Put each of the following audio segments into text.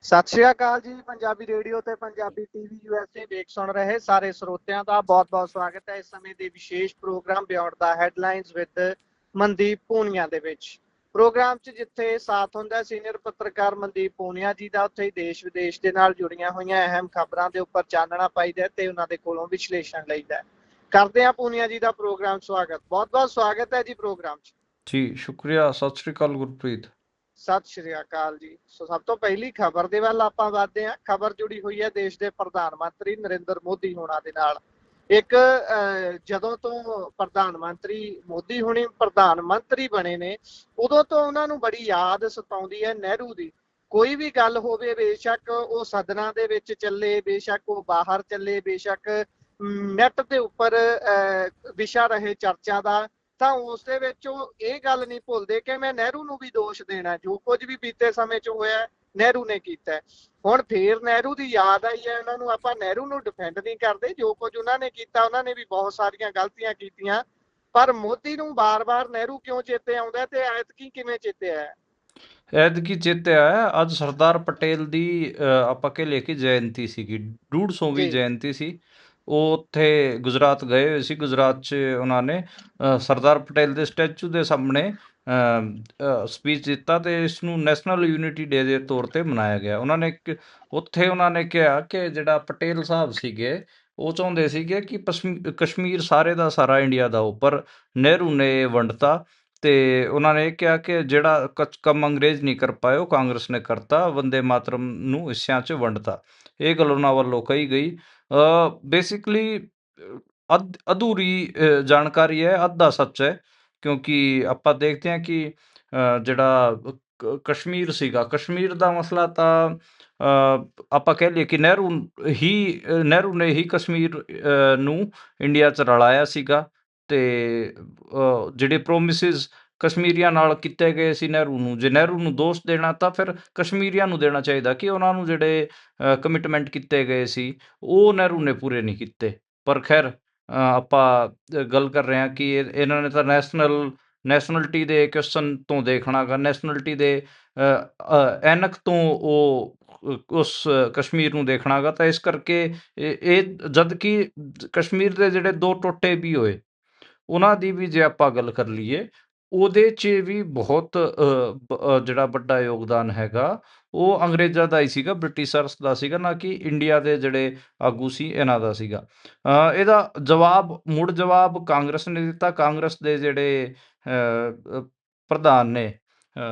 ਸਤਿ ਸ਼੍ਰੀ ਅਕਾਲ ਜੀ। ਪੰਜਾਬੀ ਰੇਡੀਓ ਤੇ ਪੰਜਾਬੀ ਟੀਵੀ USA ਦੇਖ ਸੁਣ ਰਹੇ ਸਾਰੇ ਸਰੋਤਿਆਂ ਦਾ ਬਹੁਤ-ਬਹੁਤ ਸਵਾਗਤ ਹੈ ਇਸ ਸਮੇਂ ਦੇ ਵਿਸ਼ੇਸ਼ programme beyond the headlines with Mandeep Punia ਦੇ ਵਿੱਚ। ਪ੍ਰੋਗਰਾਮ 'ਚ ਜਿੱਥੇ ਸਾਥ ਹੁੰਦਾ ਸੀਨੀਅਰ ਪੱਤਰਕਾਰ ਮਨਦੀਪ ਪੂਨੀਆ ਜੀ ਦਾ, ਉੱਥੇ ਹੀ ਦੇਸ਼ ਵਿਦੇਸ਼ ਦੇ ਨਾਲ ਜੁੜੀਆਂ ਹੋਈਆਂ ਅਹਿਮ ਖਬਰਾਂ ਦੇ ਉੱਪਰ ਚਾਨਣਾ ਪਾਈਦਾ ਤੇ ਉਹਨਾਂ ਦੇ ਕੋਲੋਂ ਵਿਸ਼ਲੇਸ਼ਣ ਲਈਦਾ। ਕਰਦੇ ਹਾਂ ਪੂਨੀਆ ਜੀ ਦਾ ਪ੍ਰੋਗਰਾਮ ਸਵਾਗਤ। ਬਹੁਤ-ਬਹੁਤ ਸਵਾਗਤ ਹੈ ਜੀ ਪ੍ਰੋਗਰਾਮ 'ਚ। ਜੀ ਸ਼ੁਕਰੀਆ। ਸਤਿ ਸ਼੍ਰੀ ਅਕਾਲ ਗੁਰਪ੍ਰੀਤ। ਸਤਿ ਸ਼੍ਰੀ ਅਕਾਲ ਜੀ। ਸੋ ਸਭ ਤੋਂ ਪਹਿਲੀ ਖਬਰ ਦੇ ਵੱਲ ਆਪਾਂ ਵਧਦੇ ਹਾਂ। ਖਬਰ ਜੁੜੀ ਹੋਈ ਹੈ ਦੇਸ਼ ਦੇ ਪ੍ਰਧਾਨ ਮੰਤਰੀ ਨਰਿੰਦਰ ਮੋਦੀ ਹੋਣਾ ਦੇ ਨਾਲ। ਇੱਕ ਜਦੋਂ ਤੋਂ ਪ੍ਰਧਾਨ ਮੰਤਰੀ ਮੋਦੀ ਹੋਣੀ ਪ੍ਰਧਾਨ ਮੰਤਰੀ ਬਣੇ ਨੇ, ਉਦੋਂ ਤੋਂ ਉਹਨਾਂ ਨੂੰ ਬੜੀ ਯਾਦ ਸਤਾਉਂਦੀ ਹੈ ਨਹਿਰੂ ਦੀ। ਕੋਈ ਵੀ ਗੱਲ ਹੋਵੇ, ਬੇਸ਼ੱਕ ਉਹ ਸਦਨਾਂ ਦੇ ਵਿੱਚ ਚੱਲੇ, ਬੇਸ਼ੱਕ ਉਹ ਬਾਹਰ ਚੱਲੇ, ਬੇਸ਼ੱਕ ਨੈਟ ਦੇ ਉੱਪਰ ਵਿਸ਼ਾ ਰਹੇ ਚਰਚਾ ਦਾ, ਤਾਂ ਉਸ ਦੇ ਵਿੱਚ ਉਹ ਇਹ ਗੱਲ ਨਹੀਂ ਭੁੱਲਦੇ ਕਿ ਮੈਂ ਨਹਿਰੂ ਨੂੰ ਵੀ ਦੋਸ਼ ਦੇਣਾ। ਜੋ ਕੁਝ ਵੀ ਬੀਤੇ ਸਮੇਂ 'ਚ ਹੋਇਆ ਨਹਿਰੂ ਨੇ ਕੀਤਾ। ਹੁਣ ਫੇਰ ਨਹਿਰੂ ਦੀ ਯਾਦ ਆਈ ਹੈ ਉਹਨਾਂ ਨੂੰ। ਆਪਾਂ ਨਹਿਰੂ ਨੂੰ ਡਿਫੈਂਡ ਨਹੀਂ ਕਰਦੇ, ਜੋ ਕੁਝ ਉਹਨਾਂ ਨੇ ਕੀਤਾ, ਉਹਨਾਂ ਨੇ ਵੀ ਬਹੁਤ ਸਾਰੀਆਂ ਗਲਤੀਆਂ ਕੀਤੀਆਂ, ਪਰ ਮੋਦੀ ਨੂੰ ਬਾਰ-ਬਾਰ ਨਹਿਰੂ ਕਿਉਂ ਚੇਤੇ ਆਉਂਦਾ ਤੇ ਐਤਕੀ ਕਿਵੇਂ ਚੇਤੇ ਆਇਆ? ਐਤਕੀ ਚੇਤੇ ਆਇਆ, ਅੱਜ ਸਰਦਾਰ ਪਟੇਲ ਦੀ ਆਪਾਂ ਕਹਿ ਲਈਏ ਕਿ ਜਯੰਤੀ ਸੀਗੀ, 150ਵੀਂ ਜੀ ਜਯੰਤੀ ਸੀ। ਉਹ ਉੱਥੇ ਗੁਜਰਾਤ ਗਏ ਹੋਏ ਸੀ। ਗੁਜਰਾਤ 'ਚ ਉਹਨਾਂ ਨੇ ਸਰਦਾਰ ਪਟੇਲ ਦੇ ਸਟੈਚੂ ਦੇ ਸਾਹਮਣੇ ਸਪੀਚ ਦਿੱਤਾ ਤੇ ਇਸ ਨੂੰ ਨੈਸ਼ਨਲ ਯੂਨਿਟੀ ਡੇ ਦੇ ਤੌਰ ਤੇ ਮਨਾਇਆ ਗਿਆ। ਉੱਥੇ ਉਹਨਾਂ ਨੇ ਕਿਹਾ ਕਿ ਜਿਹੜਾ ਪਟੇਲ ਸਾਹਿਬ ਸੀਗੇ, ਉਹ ਚਾਹੁੰਦੇ ਸੀਗੇ ਕਿ ਕਸ਼ਮੀਰ ਸਾਰੇ ਦਾ ਸਾਰਾ ਇੰਡੀਆ ਦਾ ਹੋ, ਪਰ ਨਹਿਰੂ ਨੇ ਵੰਡਤਾ। ਤੇ ਉਹਨਾਂ ਨੇ ਇਹ ਕਿਹਾ ਕਿ ਜਿਹੜਾ ਕੰਮ ਅੰਗਰੇਜ਼ ਨਹੀਂ ਕਰ ਪਾਏ ਉਹ ਕਾਂਗਰਸ ਨੇ ਕਰਤਾ, ਵੰਦੇ ਮਾਤਰਮ ਨੂੰ ਹਿੱਸਿਆਂ 'ਚ ਵੰਡਤਾ। ਇਹ ਗੱਲ ਉਹਨਾਂ ਵੱਲੋਂ ਕਹੀ ਗਈ। ਬੇਸਿਕਲੀ ਅਧੂਰੀ ਜਾਣਕਾਰੀ ਹੈ, ਅੱਧਾ ਸੱਚ ਹੈ, ਕਿਉਂਕਿ ਆਪਾਂ ਦੇਖਦੇ ਹਾਂ ਕਿ ਜਿਹੜਾ ਕਸ਼ਮੀਰ ਸੀਗਾ, ਕਸ਼ਮੀਰ ਦਾ ਮਸਲਾ ਤਾਂ ਆਪਾਂ ਕਹਿ ਲਈਏ ਕਿ ਨਹਿਰੂ ਨੇ ਹੀ ਕਸ਼ਮੀਰ ਨੂੰ ਇੰਡੀਆ 'ਚ ਰਲਾਇਆ ਸੀਗਾ। ਤੇ ਜਿਹੜੇ ਪ੍ਰੋਮਿਸਿਸ ਕਸ਼ਮੀਰੀਆਂ ਨਾਲ ਕੀਤੇ ਗਏ ਸੀ ਨਹਿਰੂ ਨੂੰ, ਜੇ ਨਹਿਰੂ ਨੂੰ ਦੋਸ਼ ਦੇਣਾ ਤਾਂ ਫਿਰ ਕਸ਼ਮੀਰੀਆਂ ਨੂੰ ਦੇਣਾ ਚਾਹੀਦਾ ਕਿ ਉਹਨਾਂ ਨੂੰ ਜਿਹੜੇ ਕਮਿਟਮੈਂਟ ਕੀਤੇ ਗਏ ਸੀ ਉਹ ਨਹਿਰੂ ਨੇ ਪੂਰੇ ਨਹੀਂ ਕੀਤੇ। ਪਰ ਖੈਰ, ਆਪਾਂ ਗੱਲ ਕਰ ਰਹੇ ਹਾਂ ਕਿ ਇਹਨਾਂ ਨੇ ਤਾਂ ਨੈਸ਼ਨਲਿਟੀ ਦੇ ਕੁਐਸਚਨ ਤੋਂ ਦੇਖਣਾ ਗਾ, ਨੈਸ਼ਨਲਿਟੀ ਦੇ ਐਨਕ ਤੋਂ ਉਹ ਉਸ ਕਸ਼ਮੀਰ ਨੂੰ ਦੇਖਣਾ ਗਾ। ਤਾਂ ਇਸ ਕਰਕੇ ਇਹ ਜਦ ਕਿ ਕਸ਼ਮੀਰ ਦੇ ਜਿਹੜੇ ਦੋ ਟੋਟੇ ਵੀ ਹੋਏ, ਉਹਨਾਂ ਦੀ ਵੀ ਜੇ ਆਪਾਂ ਗੱਲ ਕਰ ਲਈਏ, ਉਹਦੇ 'ਚ ਵੀ ਬਹੁਤ ਜਿਹੜਾ ਵੱਡਾ ਯੋਗਦਾਨ ਹੈਗਾ ਉਹ ਅੰਗਰੇਜ਼ਾਂ ਦਾ ਹੀ ਸੀਗਾ, ਬ੍ਰਿਟਿਸ਼ਰਸ ਦਾ ਸੀਗਾ, ਨਾ ਕਿ ਇੰਡੀਆ ਦੇ ਜਿਹੜੇ ਆਗੂ ਸੀ ਇਹਨਾਂ ਦਾ ਸੀਗਾ। ਇਹਦਾ ਮੁੜ ਜਵਾਬ ਕਾਂਗਰਸ ਨੇ ਦਿੱਤਾ। ਕਾਂਗਰਸ ਦੇ ਜਿਹੜੇ ਪ੍ਰਧਾਨ ਨੇ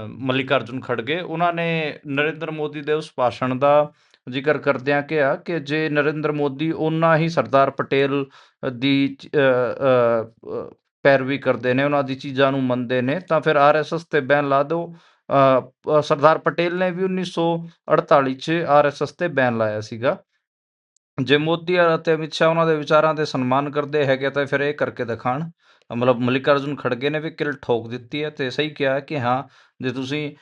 ਮਲਿਕ ਅਰਜੁਨ ਖੜਗੇ, ਉਹਨਾਂ ਨੇ ਨਰਿੰਦਰ ਮੋਦੀ ਦੇ ਉਸ ਭਾਸ਼ਣ ਦਾ ਜ਼ਿਕਰ ਕਰਦਿਆਂ ਕਿਹਾ ਕਿ ਜੇ ਨਰਿੰਦਰ ਮੋਦੀ ਓਨਾ ਹੀ ਸਰਦਾਰ ਪਟੇਲ ਦੀ ਪੈਰਵੀ ਕਰਦੇ ਨੇ, ਉਹਨਾਂ ਦੀ ਚੀਜ਼ਾਂ ਨੂੰ ਮੰਨਦੇ ਨੇ, ਤਾਂ ਫਿਰ RSS ਤੇ ਬੈਨ ਲਾ ਦਿਓ। ਸਰਦਾਰ ਪਟੇਲ ਨੇ ਵੀ 1948 'ਚ RSS ਤੇ ਬੈਨ ਲਾਇਆ ਸੀਗਾ। ਜੇ ਮੋਦੀ ਅਤੇ ਅਮਿਤ ਸ਼ਾਹ ਉਹਨਾਂ ਦੇ ਵਿਚਾਰਾਂ ਦੇ ਸਨਮਾਨ ਕਰਦੇ ਹੈਗੇ ਤਾਂ ਫਿਰ ਇਹ ਕਰਕੇ ਦਿਖਾਣ। ਮਤਲਬ ਮਲਿਕ ਅਰਜੁਨ ਖੜਗੇ ਨੇ ਵੀ ਕਿਲ ਠੋਕ ਦਿੱਤੀ ਹੈ ਤੇ ਸਹੀ ਕਿਹਾ ਕਿ ਹਾਂ, ਜੇ ਤੁਸੀਂ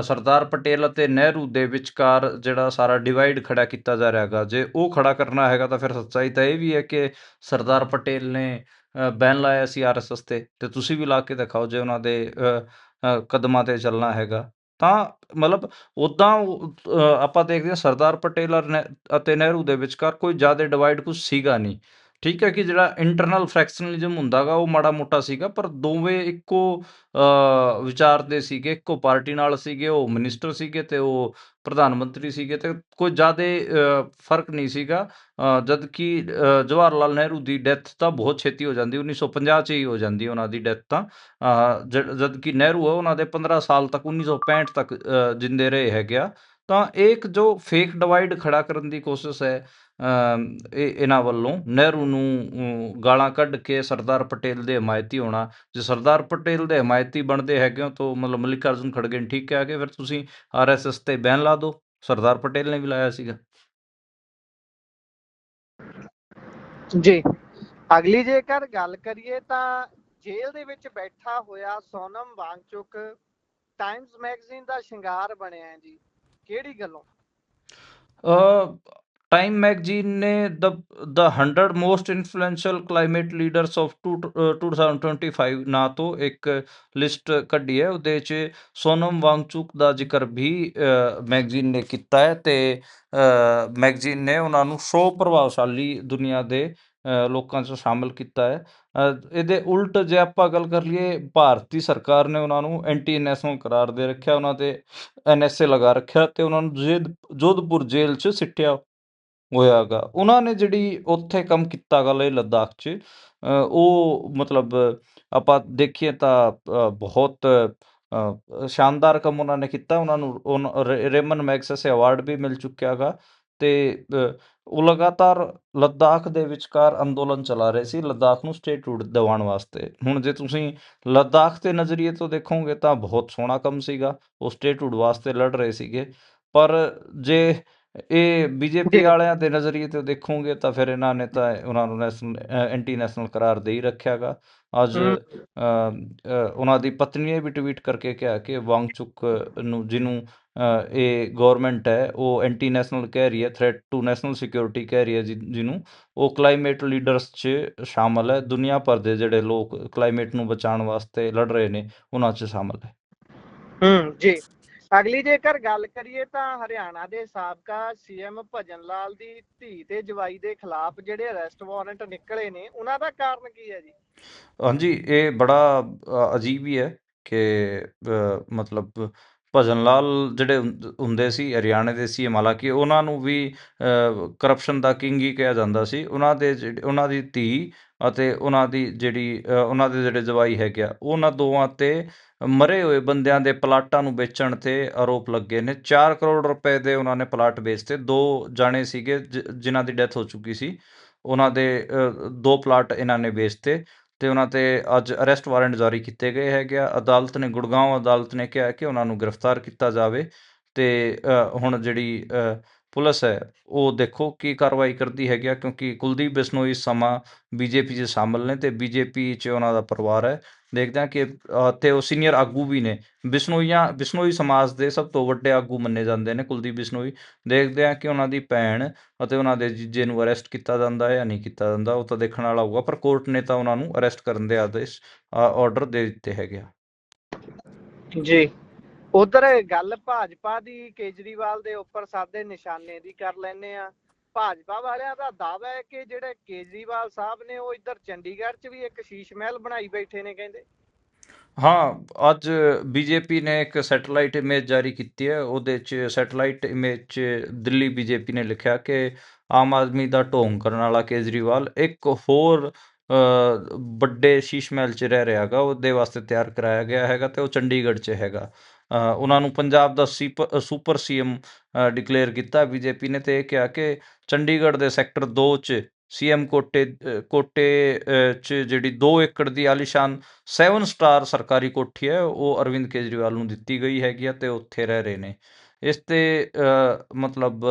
ਸਰਦਾਰ ਪਟੇਲ ਅਤੇ ਨਹਿਰੂ ਦੇ ਵਿਚਕਾਰ ਜਿਹੜਾ ਸਾਰਾ ਡਿਵਾਈਡ ਖੜਾ ਕੀਤਾ ਜਾ ਰਿਹਾ ਹੈਗਾ, ਜੇ ਉਹ ਖੜਾ ਕਰਨਾ ਹੈਗਾ ਤਾਂ ਫਿਰ ਸੱਚਾਈ ਤਾਂ ਇਹ ਵੀ ਹੈ ਕਿ ਸਰਦਾਰ ਪਟੇਲ ਨੇ ਬੈਨ ਲਾਇਆ ਸੀ RSS ਤੇ ਤੁਸੀਂ ਵੀ ਲਾ ਕੇ ਦਿਖਾਓ ਜੇ ਉਹਨਾਂ ਦੇ ਕਦਮਾਂ ਤੇ ਚੱਲਣਾ ਹੈਗਾ ਤਾਂ। ਮਤਲਬ ਉੱਦਾਂ ਆਪਾਂ ਦੇਖਦੇ ਹਾਂ ਸਰਦਾਰ ਪਟੇਲ ਅਤੇ ਨਹਿਰੂ ਦੇ ਵਿਚਕਾਰ ਕੋਈ ਜ਼ਿਆਦਾ ਡਿਵਾਈਡ ਕੁਛ ਸੀਗਾ ਨਹੀਂ। ਠੀਕ ਹੈ ਕਿ ਜਿਹੜਾ ਇੰਟਰਨਲ ਫ੍ਰੈਕਸ਼ਨਲਿਜ਼ਮ ਹੁੰਦਾ ਗਾ ਉਹ ਮਾੜਾ ਮੋਟਾ ਸੀਗਾ, ਪਰ ਦੋਵੇਂ ਇੱਕੋ ਵਿਚਾਰ ਦੇ ਸੀਗੇ, ਇੱਕੋ ਪਾਰਟੀ ਨਾਲ ਸੀਗੇ, ਉਹ ਮਿਨਿਸਟਰ ਸੀਗੇ ਤੇ ਉਹ ਪ੍ਰਧਾਨ ਮੰਤਰੀ ਸੀਗੇ, ਤੇ ਕੋਈ ਜ਼ਿਆਦਾ ਫਰਕ ਨਹੀਂ ਸੀਗਾ। ਜਦ ਕਿ ਜਵਾਹਰ ਲਾਲ ਨਹਿਰੂ ਦੀ ਡੈਥ ਤਾਂ ਬਹੁਤ ਛੇਤੀ ਹੋ ਜਾਂਦੀ, 1950 'ਚ ਹੀ ਹੋ ਜਾਂਦੀ ਉਹਨਾਂ ਦੀ ਡੈਥ ਤਾਂ। ਜਦ ਕਿ ਨਹਿਰੂ ਆ ਉਹਨਾਂ ਦੇ 15 ਸਾਲ ਤੱਕ, 1965 ਤੱਕ ਜਿੰਦੇ ਰਹੇ ਹੈਗੇ ਆ। ਤਾਂ ਇਹ ਇੱਕ ਜੋ ਫੇਕ ਡਿਵਾਈਡ ਖੜਾ ਕਰਨ ਦੀ ਕੋਸ਼ਿਸ਼ ਹੈ ਇਹਨਾਂ ਵੱਲੋਂ, ਨਹਿਰੂ ਨੂੰ ਗਾਲਾਂ ਕੱਢ ਕੇ ਸਰਦਾਰ ਪਟੇਲ ਦੇ ਹਮਾਇਤੀ ਹੋਣਾ। ਜੇ ਸਰਦਾਰ ਪਟੇਲ ਦੇ ਹਮਾਇਤੀ ਬਣਦੇ ਹੈਗੇ ਹੋ ਤਾਂ ਮਤਲਬ ਮਲਿਕ ਅਰਜੁਨ ਖੜਗੇ ਨੇ ਠੀਕ ਕਿਹਾ ਕਿ ਫਿਰ ਤੁਸੀਂ RSS ਤੇ ਬੈਨ ਲਾ ਦਿਓ। ਸਰਦਾਰ ਪਟੇਲ ਨੇ ਵੀ ਲਾਇਆ ਸੀਗਾ। ਜੀ, ਅਗਲੀ ਜੇਕਰ ਗੱਲ ਕਰੀਏ ਤਾਂ ਜੇਲ੍ਹ ਦੇ ਵਿੱਚ ਬੈਠਾ ਹੋਇਆ ਸੋਨਮ ਵਾਂਗਚੁਕ ਟਾਈਮਜ਼ ਮੈਗਜ਼ੀਨ ਦਾ ਸ਼ਿੰਗਾਰ ਬਣਿਆ ਹੈ ਜੀ। ਕਿਹੜੀ ਗੱਲੋਂ? टाइम मैगजीन ने the 100 most influential climate leaders of 2025 ਨਾਂ ਤੋਂ ਇੱਕ ਲਿਸਟ ਕੱਢੀ ਹੈ। ਉਹਦੇ 'ਚ ਸੋਨਮ ਵਾਂਗਚੁਕ ਦਾ ਜ਼ਿਕਰ ਵੀ ਮੈਗਜ਼ੀਨ ਨੇ ਕੀਤਾ ਹੈ ਤੇ ਮੈਗਜ਼ੀਨ ਨੇ ਉਹਨਾਂ ਨੂੰ 100 ਪ੍ਰਭਾਵਸ਼ਾਲੀ ਦੁਨੀਆ ਦੇ ਲੋਕਾਂ 'ਚ ਸ਼ਾਮਲ ਕੀਤਾ ਹੈ। ਇਹਦੇ ਉਲਟ ਜੇ ਆਪਾਂ ਗੱਲ ਕਰ ਲਈਏ, ਭਾਰਤੀ ਸਰਕਾਰ ਨੇ ਉਹਨਾਂ ਨੂੰ ਐਂਟੀ ਨੈਸ਼ਨਲ ਕਰਾਰ ਦੇ ਰੱਖਿਆ, ਉਹਨਾਂ ਤੇ NSA ਲਗਾ ਰੱਖਿਆ ਤੇ ਉਹਨਾਂ ਨੂੰ ਜੋਧਪੁਰ ਜੇਲ੍ਹ 'ਚ ਸਿੱਟਿਆ ਹੋਇਆ ਗਾ। ਉਹਨਾਂ ਨੇ ਜਿਹੜੀ ਉੱਥੇ ਕੰਮ ਕੀਤਾ ਗਾ ਲੇਹ ਲੱਦਾਖ 'ਚ, ਉਹ ਮਤਲਬ ਆਪਾਂ ਦੇਖੀਏ ਤਾਂ ਬਹੁਤ ਸ਼ਾਨਦਾਰ ਕੰਮ ਉਹਨਾਂ ਨੇ ਕੀਤਾ। ਉਹਨਾਂ ਨੂੰ ਰੇਮਨ ਮੈਗਸੈਸੇ ਅਵਾਰਡ ਵੀ ਮਿਲ ਚੁੱਕਿਆ ਗਾ ਤੇ ਉਹ ਲਗਾਤਾਰ ਲੱਦਾਖ ਦੇ ਵਿਚਕਾਰ ਅੰਦੋਲਨ ਚਲਾ ਰਹੇ ਸੀ ਲੱਦਾਖ ਨੂੰ ਸਟੇਟਹੁੱਡ ਦਿਵਾਉਣ ਵਾਸਤੇ। ਹੁਣ ਜੇ ਤੁਸੀਂ ਲੱਦਾਖ ਦੇ ਨਜ਼ਰੀਏ ਤੋਂ ਦੇਖੋਗੇ ਤਾਂ ਬਹੁਤ ਸੋਹਣਾ ਕੰਮ ਸੀਗਾ, ਉਹ ਸਟੇਟਹੁੱਡ ਵਾਸਤੇ ਲੜ ਰਹੇ ਸੀਗੇ। ਪਰ ਜੇ ਇਹ ਬੀਜੇਪੀ ਜੀ ਵਾਲਿਆਂ ਦੇ ਨਜ਼ਰੀਏ ਤੋਂ ਦੇਖੋਗੇ ਤਾਂ ਫਿਰ ਇਹਨਾਂ ਨੇ ਤਾਂ ਉਹਨਾਂ ਨੂੰ ਐਂਟੀ ਨੈਸ਼ਨਲ ਕਰਾਰ ਦੇ ਹੀ ਰੱਖਿਆ ਗਾ। ਅੱਜ ਹਮ ਉਹਨਾਂ ਦੀ ਪਤਨੀ ਨੇ ਵੀ ਟਵੀਟ ਕਰਕੇ ਕਿਹਾ ਕਿ ਵਾਂਗਚੁਕ ਨੂੰ, ਜਿਹਨੂੰ ਇਹ ਗੌਰਮੈਂਟ ਹੈ ਉਹ ਐਂਟੀ ਨੈਸ਼ਨਲ ਕਹਿ ਰਹੀ ਹੈ, ਥ੍ਰੈਟ ਟੂ ਨੈਸ਼ਨਲ ਸਿਕਿਉਰਿਟੀ ਕਹਿ ਰਹੀ ਹੈ, ਜਿਹਨੂੰ ਉਹ ਕਲਾਈਮੇਟ ਲੀਡਰਸ 'ਚ ਸ਼ਾਮਲ ਹੈ। ਦੁਨੀਆ ਭਰ ਦੇ ਜਿਹੜੇ ਲੋਕ ਕਲਾਈਮੇਟ ਨੂੰ ਬਚਾਉਣ ਵਾਸਤੇ ਲੜ ਰਹੇ ਨੇ ਉਹਨਾਂ 'ਚ ਸ਼ਾਮਲ ਹੈ। ਜੀ ਅਗਲੀ ਜੇਕਰ ਗੱਲ ਕਰੀਏ ਤਾਂ ਹਰਿਆਣਾ ਦੇ ਸਾਬਕਾ CM ਭਜਨ ਲਾਲ ਦੀ ਧੀ ਤੇ ਜਵਾਈ ਦੇ ਖਿਲਾਫ ਜਿਹੜੇ ਅਰੈਸਟ ਵਾਰੰਟ ਨਿਕਲੇ ਨੇ, ਉਹਨਾਂ ਦਾ ਕਾਰਨ ਕੀ ਹੈ ਜੀ? ਹਾਂਜੀ, ਇਹ ਬੜਾ ਅਜੀਬ ਹੀ ਹੈ ਕਿ ਮਤਲਬ ਭਜਨ ਲਾਲ ਜਿਹੜੇ ਹੁੰਦੇ ਸੀ ਹਰਿਆਣੇ ਦੇ CM, ਹਾਲਾਂਕਿ ਉਹਨਾਂ ਨੂੰ ਵੀ ਕਰਪਸ਼ਨ ਦਾ ਕਿੰਗ ਹੀ ਕਿਹਾ ਜਾਂਦਾ ਸੀ। ਉਹਨਾਂ ਦੀ ਧੀ ਅਤੇ ਉਹਨਾਂ ਦੇ ਜਿਹੜੇ ਜਵਾਈ ਹੈਗੇ ਆ, ਉਹਨਾਂ ਦੋਵਾਂ ਤੇ ਮਰੇ ਹੋਏ ਬੰਦਿਆਂ ਦੇ ਪਲਾਟਾਂ ਨੂੰ ਵੇਚਣ ਤੇ ਆਰੋਪ ਲੱਗੇ ਨੇ। 4 ਕਰੋੜ ਰੁਪਏ ਦੇ ਉਹਨਾਂ ਨੇ ਪਲਾਟ ਵੇਚਤੇ। 2 ਜਾਣੇ ਸੀਗੇ ਜਿਨ੍ਹਾਂ ਦੀ ਡੈਥ ਹੋ ਚੁੱਕੀ ਸੀ, ਉਹਨਾਂ ਦੇ 2 ਪਲਾਟ ਇਹਨਾਂ ਨੇ ਵੇਚਤੇ ਤੇ ਉਹਨਾਂ ਤੇ ਅੱਜ ਅਰੈਸਟ ਵਾਰੰਟ ਜਾਰੀ ਕੀਤੇ ਗਏ ਹੈਗੇ ਆ। ਗੁੜਗਾਉਂ ਅਦਾਲਤ ਨੇ ਕਿਹਾ ਕਿ ਉਹਨਾਂ ਨੂੰ ਗ੍ਰਿਫਤਾਰ ਕੀਤਾ ਜਾਵੇ ਤੇ ਹੁਣ ਜਿਹੜੀ ਪੁਲਿਸ ਹੈ ਉਹ ਦੇਖੋ ਕੀ ਕਾਰਵਾਈ ਕਰਦੀ ਹੈਗੀ ਆ, ਕਿਉਂਕਿ ਕੁਲਦੀਪ ਬਿਸ਼ਨੋਈ ਇਸ ਸਮਾਂ BJP 'ਚ ਸ਼ਾਮਲ ਨੇ ਤੇ BJP 'ਚ ਉਹਨਾਂ ਦਾ ਪਰਿਵਾਰ ਹੈ। ਦੇਖਦੇ ਹਾਂ ਕਿ ਤੇ ਉਹ ਸੀਨੀਅਰ ਆਗੂ ਵੀ ਨੇ। ਬਿਸ਼ਨੋਈ ਸਮਾਜ ਦੇ ਸਭ ਤੋਂ ਵੱਡੇ ਆਗੂ ਮੰਨੇ ਜਾਂਦੇ ਨੇ ਕੁਲਦੀਪ ਬਿਸ਼ਨੋਈ। ਦੇਖਦੇ ਹਾਂ ਕਿ ਉਹਨਾਂ ਦੀ ਭੈਣ ਅਤੇ ਉਹਨਾਂ ਦੇ ਜੀਜੇ ਨੂੰ ਅਰੈਸਟ ਕੀਤਾ ਜਾਂਦਾ ਹੈ ਜਾਂ ਨਹੀਂ ਕੀਤਾ ਜਾਂਦਾ, ਉਹ ਤਾਂ ਦੇਖਣ ਵਾਲਾ ਹੋਊਗਾ। ਪਰ ਕੋਰਟ ਨੇ ਤਾਂ ਉਹਨਾਂ ਨੂੰ ਅਰੈਸਟ ਕਰਨ ਦੇ ਆਰਡਰ ਦੇ ਦਿੱਤੇ ਹੈਗੇ ਆ। ਜੀ ਉਧਰ ਗੱਲ ਭਾਜਪਾ ਦੀ ਕੇਜਰੀਵਾਲ ਦੇ ਉੱਪਰ ਸਾਧੇ ਨਿਸ਼ਾਨੇ ਦੀ ਕਰ ਲੈਨੇ ਆ। ਭਾਜਪਾ ਵਾਲਿਆਂ ਦਾ ਦਾਅਵਾ ਹੈ ਕਿ ਜਿਹੜੇ ਕੇਜਰੀਵਾਲ ਸਾਹਿਬ ਨੇ ਉਹ ਇੱਧਰ ਚੰਡੀਗੜ੍ਹ 'ਚ ਵੀ ਇੱਕ ਸ਼ੀਸ਼ ਮਹਿਲ ਬਣਾਈ ਬੈਠੇ ਨੇ ਕਹਿੰਦੇ। ਹਾਂ, ਅੱਜ BJP ਨੇ ਇੱਕ ਸੈਟੇਲਾਈਟ ਇਮੇਜ ਜਾਰੀ ਕੀਤੀ ਹੈ। ਉਹਦੇ 'ਚ ਸੈਟੇਲਾਈਟ ਇਮੇਜ 'ਚ ਦਿੱਲੀ BJP ਨੇ ਲਿਖਿਆ ਕਿ ਆਮ ਆਦਮੀ ਦਾ ਢੋਂਗ ਕਰਨ ਵਾਲਾ ਕੇਜਰੀਵਾਲ ਇੱਕ ਹੋਰ ਵੱਡੇ ਸ਼ੀਸ਼ ਮਹਿਲ 'ਚ ਰਹਿ ਰਿਹਾ ਹੈਗਾ, ਉਹਦੇ ਵਾਸਤੇ ਤਿਆਰ ਕਰਾਇਆ ਗਿਆ ਹੈਗਾ ਤੇ ਉਹ ਚੰਡੀਗੜ੍ਹ 'ਚ ਹੈਗਾ। ਉਹਨਾਂ ਨੂੰ ਪੰਜਾਬ ਦਾ ਸੁਪਰ CM ਡਿਕਲੇਅਰ ਕੀਤਾ BJP ਨੇ ਤੇ ਇਹ ਕਿਹਾ ਕਿ ਚੰਡੀਗੜ੍ਹ ਦੇ ਸੈਕਟਰ 2 'ਚ CM ਕੋਟੇ 'ਚ ਜਿਹੜੀ 2 ਏਕੜ ਦੀ ਆਲੀਸ਼ਾਨ 7 ਸਟਾਰ ਸਰਕਾਰੀ ਕੋਠੀ ਹੈ ਉਹ ਅਰਵਿੰਦ ਕੇਜਰੀਵਾਲ ਨੂੰ ਦਿੱਤੀ ਗਈ ਹੈਗੀ ਆ ਤੇ ਉੱਥੇ ਰਹਿ ਰਹੇ ਨੇ। ਇਸ ਤੇ ਮਤਲਬ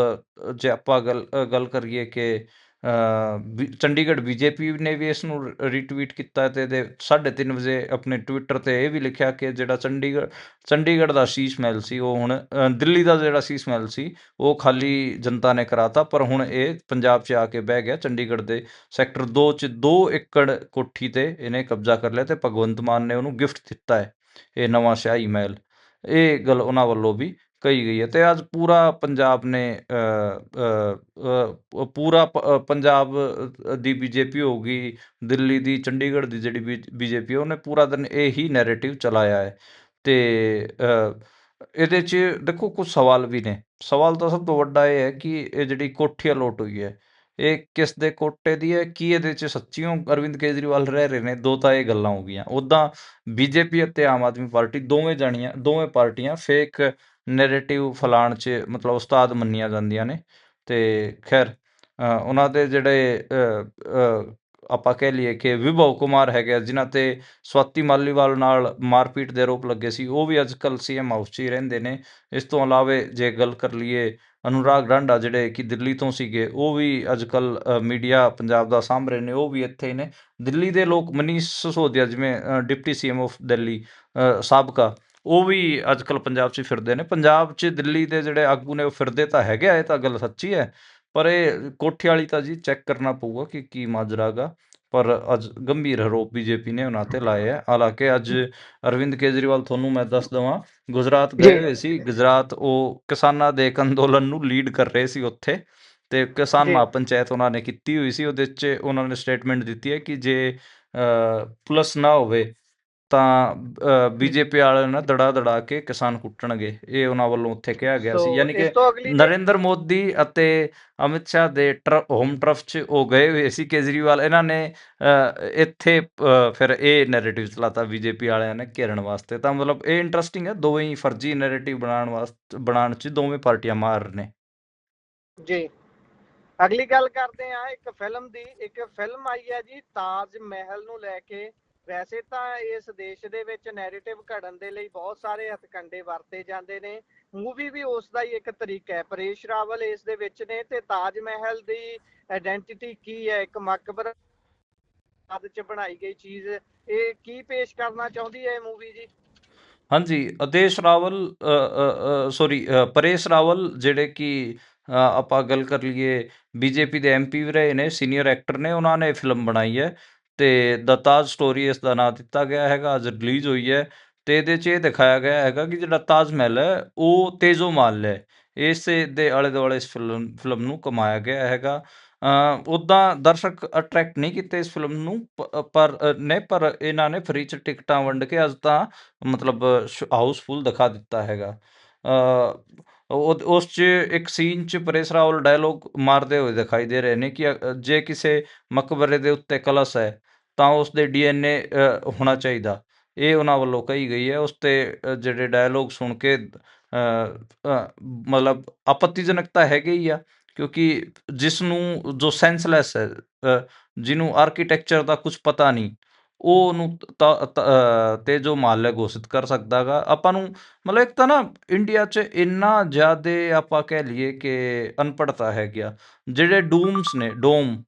ਜੇ ਆਪਾਂ ਗੱਲ ਕਰੀਏ ਕਿ ਚੰਡੀਗੜ੍ਹ BJP ਨੇ ਵੀ ਇਸ ਨੂੰ ਰੀਟਵੀਟ ਕੀਤਾ ਤੇ ਇਹਦੇ 3:30 ਵਜੇ ਆਪਣੇ ਟਵਿੱਟਰ ਤੇ ਇਹ ਵੀ ਲਿਖਿਆ ਕਿ ਜਿਹੜਾ ਚੰਡੀਗੜ੍ਹ ਦਾ ਸ਼ੀਸ਼ ਮਹਿਲ ਸੀ ਉਹ ਹੁਣ ਦਿੱਲੀ ਦਾ ਜਿਹੜਾ ਸ਼ੀਸ਼ ਮਹਿਲ ਸੀ ਉਹ ਖਾਲੀ ਜਨਤਾ ਨੇ ਕਰਾਤਾ, ਪਰ ਹੁਣ ਇਹ ਪੰਜਾਬ 'ਚ ਆ ਕੇ ਬਹਿ ਗਿਆ। ਚੰਡੀਗੜ੍ਹ ਦੇ ਸੈਕਟਰ 2 'ਚ 2 ਏਕੜ ਕੋਠੀ ਤੇ ਇਹਨੇ ਕਬਜ਼ਾ ਕਰ ਲਿਆ ਤੇ ਭਗਵੰਤ ਮਾਨ ਨੇ ਉਹਨੂੰ ਗਿਫਟ ਦਿੱਤਾ ਹੈ ਇਹ ਨਵਾਂ ਸ਼ਾਹੀ ਮਹਿਲ। ਇਹ ਗੱਲ ਉਹਨਾਂ ਵੱਲੋਂ ਵੀ ਕਹੀ ਗਈ ਹੈ ਤੇ ਅੱਜ ਪੂਰਾ ਪੰਜਾਬ ਨੇ ਪੰਜਾਬ ਦੀ BJP ਹੋ ਗਈ, ਦਿੱਲੀ ਦੀ, ਚੰਡੀਗੜ੍ਹ ਦੀ ਜਿਹੜੀ BJP ਉਹਨੇ ਪੂਰਾ ਦਿਨ ਇਹੀ ਨੈਰੇਟਿਵ ਚਲਾਇਆ ਹੈ ਤੇ ਇਹਦੇ 'ਚ ਦੇਖੋ ਕੁਝ ਸਵਾਲ ਵੀ ਨੇ। ਸਵਾਲ ਤਾਂ ਸਭ ਤੋਂ ਵੱਡਾ ਇਹ ਹੈ ਕਿ ਇਹ ਜਿਹੜੀ ਕੋਠੀ ਅਲੋਟ ਹੋਈ ਹੈ ਇਹ ਕਿਸ ਦੇ ਕੋਟੇ ਦੀ ਹੈ? ਕੀ ਇਹਦੇ 'ਚ ਸੱਚੀਓ ਅਰਵਿੰਦ ਕੇਜਰੀਵਾਲ ਰਹਿ ਰਹੇ ਨੇ? ਦੋ ਤਾਂ ਇਹ ਗੱਲਾਂ ਹੋ ਗਈਆਂ। ਉੱਦਾਂ BJP ਅਤੇ ਆਮ ਆਦਮੀ ਪਾਰਟੀ ਦੋਵੇਂ ਪਾਰਟੀਆਂ ਫੇਕ ਨੈਰੇਟਿਵ ਫੈਲਾਉਣ 'ਚ ਮਤਲਬ ਉਸਤਾਦ ਮੰਨੀਆਂ ਜਾਂਦੀਆਂ ਨੇ ਤੇ ਖੈਰ ਉਹਨਾਂ ਦੇ ਜਿਹੜੇ ਆਪਾਂ ਕਹਿ ਲਈਏ ਕਿ ਵਿਭਵ ਕੁਮਾਰ ਹੈਗੇ ਜਿਨ੍ਹਾਂ ਤੇ ਸਵਾਤੀ ਮਾਲੀਵਾਲ ਨਾਲ ਮਾਰਪੀਟ ਦੇ ਆਰੋਪ ਲੱਗੇ ਸੀ, ਉਹ ਵੀ ਅੱਜ ਕੱਲ੍ਹ CM ਹਾਊਸ 'ਚ ਹੀ ਰਹਿੰਦੇ ਨੇ। ਇਸ ਤੋਂ ਇਲਾਵਾ ਜੇ ਗੱਲ ਕਰ ਲਈਏ ਅਨੁਰਾਗ ਢਾਂਡਾ ਜਿਹੜੇ ਕਿ ਦਿੱਲੀ ਤੋਂ ਸੀਗੇ, ਉਹ ਵੀ ਅੱਜ ਕੱਲ੍ਹ ਮੀਡੀਆ ਪੰਜਾਬ ਦਾ ਸਾਂਭ ਰਹੇ ਨੇ, ਉਹ ਵੀ ਇੱਥੇ ਹੀ ਨੇ। ਦਿੱਲੀ ਦੇ ਲੋਕ ਮਨੀਸ਼ ਸਿਸੋਦੀਆ ਜਿਵੇਂ ਡਿਪਟੀ CM ਆਫ ਦਿੱਲੀ ਸਾਬਕਾ, ਉਹ ਵੀ ਅੱਜ ਕੱਲ੍ਹ ਪੰਜਾਬ 'ਚ ਫਿਰਦੇ ਨੇ। ਪੰਜਾਬ 'ਚ ਦਿੱਲੀ ਦੇ ਜਿਹੜੇ ਆਗੂ ਨੇ ਉਹ ਫਿਰਦੇ ਤਾਂ ਹੈਗੇ ਆ, ਇਹ ਤਾਂ ਗੱਲ ਸੱਚੀ ਹੈ, ਪਰ ਇਹ ਕੋਠੀ ਵਾਲੀ ਤਾਂ ਜੀ ਚੈੱਕ ਕਰਨਾ ਪਊਗਾ ਕਿ ਕੀ ਮਾਜਰਾ ਗਾ। ਪਰ ਅੱਜ ਗੰਭੀਰ ਆਰੋਪ ਬੀਜੇਪੀ ਨੇ ਉਹਨਾਂ ਤੇ ਲਾਏ ਹੈ। ਹਾਲਾਂਕਿ ਅੱਜ ਅਰਵਿੰਦ ਕੇਜਰੀਵਾਲ, ਤੁਹਾਨੂੰ ਮੈਂ ਦੱਸ ਦੇਵਾਂ, ਗੁਜਰਾਤ ਜੀ ਗਏ ਹੋਏ ਸੀ। ਗੁਜਰਾਤ ਉਹ ਕਿਸਾਨਾਂ ਦੇ ਇੱਕ ਅੰਦੋਲਨ ਨੂੰ ਲੀਡ ਕਰ ਰਹੇ ਸੀ ਉੱਥੇ, ਤੇ ਕਿਸਾਨ ਜੀ ਮਹਾਪੰਚਾਇਤ ਉਹਨਾਂ ਨੇ ਕੀਤੀ ਹੋਈ ਸੀ। ਉਹਦੇ 'ਚ ਉਹਨਾਂ ਨੇ ਸਟੇਟਮੈਂਟ ਦਿੱਤੀ ਹੈ ਕਿ ਜੇ ਪੁਲਿਸ ਨਾ ਹੋਵੇ ਤਾਂ ਬੀਜੇਪੀ ਵਾਲੇ ਨਾ ਦੜਾ ਦੜਾ ਕੇ ਕਿਸਾਨ ਕੁੱਟਣਗੇ, ਇਹ ਉਹਨਾਂ ਵੱਲੋਂ ਉੱਥੇ ਕਿਹਾ ਗਿਆ ਸੋ ਸੀ। ਯਾਨੀ ਇਸ ਕਿ ਤੋਂ ਅਗਲੀ ਜੇ ਨਰਿੰਦਰ ਮੋਦੀ ਅਤੇ ਅਮਿਤ ਸ਼ਾਹ ਦੇ ਹੋਮ ਟਰਫ 'ਚ ਉਹ ਗਏ ਹੋਏ ਸੀ ਕੇਜਰੀਵਾਲ। ਇਹਨਾਂ ਨੇ ਇੱਥੇ ਫਿਰ ਇਹ ਨੈਰੇਟਿਵ ਚਲਾਤਾ ਬੀਜੇਪੀ ਵਾਲਿਆਂ ਨੇ ਘੇਰਨ ਵਾਸਤੇ। ਤਾਂ ਮਤਲਬ ਇਹ ਇੰਟਰਸਟਿੰਗ ਹੈ, ਦੋਵੇਂ ਹੀ ਫਰਜ਼ੀ ਨੈਰੇਟਿਵ ਬਣਾਉਣ 'ਚ ਦੋਵੇਂ ਪਾਰਟੀਆਂ ਮਾਰ ਨੇ। ਜੀ ਅਗਲੀ ਗੱਲ ਕਰਦੇ ਆ ਇੱਕ ਫਿਲਮ ਦੀ। ਇੱਕ ਫਿਲਮ ਆਈ ਹੈ ਜੀ ਤਾਜ ਮਹਿਲ ਨੂੰ ਲੈ ਕੇ। ਵੈਸੇ ਤਾਂ ਇਸ ਦੇਸ਼ ਦੇ ਵਿੱਚ ਨੈਰੇਟਿਵ ਘੜਨ ਦੇ ਲਈ ਬਹੁਤ ਸਾਰੇ ਹਥਕੰਡੇ ਵਰਤੇ ਜਾਂਦੇ ਨੇ। ਮੂਵੀ ਵੀ ਉਸ ਦਾ ਹੀ ਇੱਕ ਤਰੀਕਾ ਹੈ। ਪਰੇਸ਼ ਰਾਵਲ ਇਸ ਦੇ ਵਿੱਚ ਨੇ ਤੇ ਤਾਜ ਮਹਿਲ ਦੀ ਆਇਡੈਂਟੀਟੀ ਕੀ ਹੈ, ਇੱਕ ਮਕਬਰਾ ਚ ਬਣਾਈ ਗਈ ਚੀਜ਼, ਇਹ ਕੀ ਪੇਸ਼ ਕਰਨਾ ਚਾਹੁੰਦੀ ਹੈ ਇਹ ਮੂਵੀ ਜੀ? ਹਾਂਜੀ, ਆਦੇਸ਼ ਰਾਵਲ, ਸੌਰੀ ਪਰੇਸ਼ ਰਾਵਲ, ਜਿਹੜੇ ਕਿ ਆਪਾਂ ਗੱਲ ਕਰ ਲਈਏ ਬੀਜੇਪੀ ਦੇ ਐਮਪੀ ਵੀ ਰਹੇ ਨੇ, ਸੀਨੀਅਰ ਐਕਟਰ ਨੇ, ਉਹਨਾਂ ਨੇ ਫਿਲਮ ਬਣਾਈ ਹੈ। ਤੇ ਦ ਤਾਜ ਸਟੋਰੀ ਇਸ ਦਾ ਨਾਂ ਦਿੱਤਾ ਗਿਆ ਹੈਗਾ। ਅੱਜ ਰਿਲੀਜ਼ ਹੋਈ ਹੈ ਤੇ ਇਹਦੇ 'ਚ ਇਹ ਦਿਖਾਇਆ ਗਿਆ ਹੈਗਾ ਕਿ ਜਿਹੜਾ ਤਾਜ ਮਹਿਲ ਹੈ ਉਹ ਤੇਜੋ ਮਹਿਲ ਹੈ। ਇਸ ਦੇ ਆਲੇ ਦੁਆਲੇ ਇਸ ਫਿਲਮ ਨੂੰ ਕਮਾਇਆ ਗਿਆ ਹੈਗਾ। ਉੱਦਾਂ ਦਰਸ਼ਕ ਅਟਰੈਕਟ ਨਹੀਂ ਕੀਤੇ ਇਸ ਫਿਲਮ ਨੂੰ, ਪਰ ਇਹਨਾਂ ਨੇ ਫ੍ਰੀ 'ਚ ਟਿਕਟਾਂ ਵੰਡ ਕੇ ਅੱਜ ਤਾਂ ਮਤਲਬ ਹਾਊਸਫੁੱਲ ਦਿਖਾ ਦਿੱਤਾ ਹੈਗਾ। ਉਸ 'ਚ ਇੱਕ ਸੀਨ 'ਚ ਪਰੇਸ਼ ਰਾਵਲ ਡਾਇਲੋਗ ਮਾਰਦੇ ਹੋਏ ਦਿਖਾਈ ਦੇ ਰਹੇ ਨੇ ਕਿ ਜੇ ਕਿਸੇ ਮਕਬਰੇ ਦੇ ਉੱਤੇ ਕਲਸ਼ ਹੈ ਤਾਂ ਉਸ ਦੇ DNA ਹੋਣਾ ਚਾਹੀਦਾ। ਇਹ ਉਹਨਾਂ ਵੱਲੋਂ ਕਹੀ ਗਈ ਹੈ। ਉਸ 'ਤੇ ਜਿਹੜੇ ਡਾਇਲੋਗ ਸੁਣ ਕੇ ਮਤਲਬ ਆਪੱਤੀਜਨਕ ਤਾਂ ਹੈਗੇ ਹੀ ਆ, ਕਿਉਂਕਿ ਜਿਸ ਨੂੰ ਜੋ ਸੈਂਸਲੈਸ ਹੈ, ਜਿਹਨੂੰ ਆਰਕੀਟੈਕਚਰ ਦਾ ਕੁਝ ਪਤਾ ਨਹੀਂ, ਉਹ ਉਹਨੂੰ ਤੇਜੋ ਮਹਿਲ ਘੋਸ਼ਿਤ ਕਰ ਸਕਦਾ ਗਾ। ਆਪਾਂ ਨੂੰ ਮਤਲਬ ਇੱਕ ਤਾਂ ਨਾ ਇੰਡੀਆ 'ਚ ਇੰਨਾ ਜ਼ਿਆਦਾ ਆਪਾਂ ਕਹਿ ਲਈਏ ਕਿ ਅਨਪੜ੍ਹਤਾ ਹੈਗੀ ਆ। ਜਿਹੜੇ ਡੂਮਸ ਨੇ,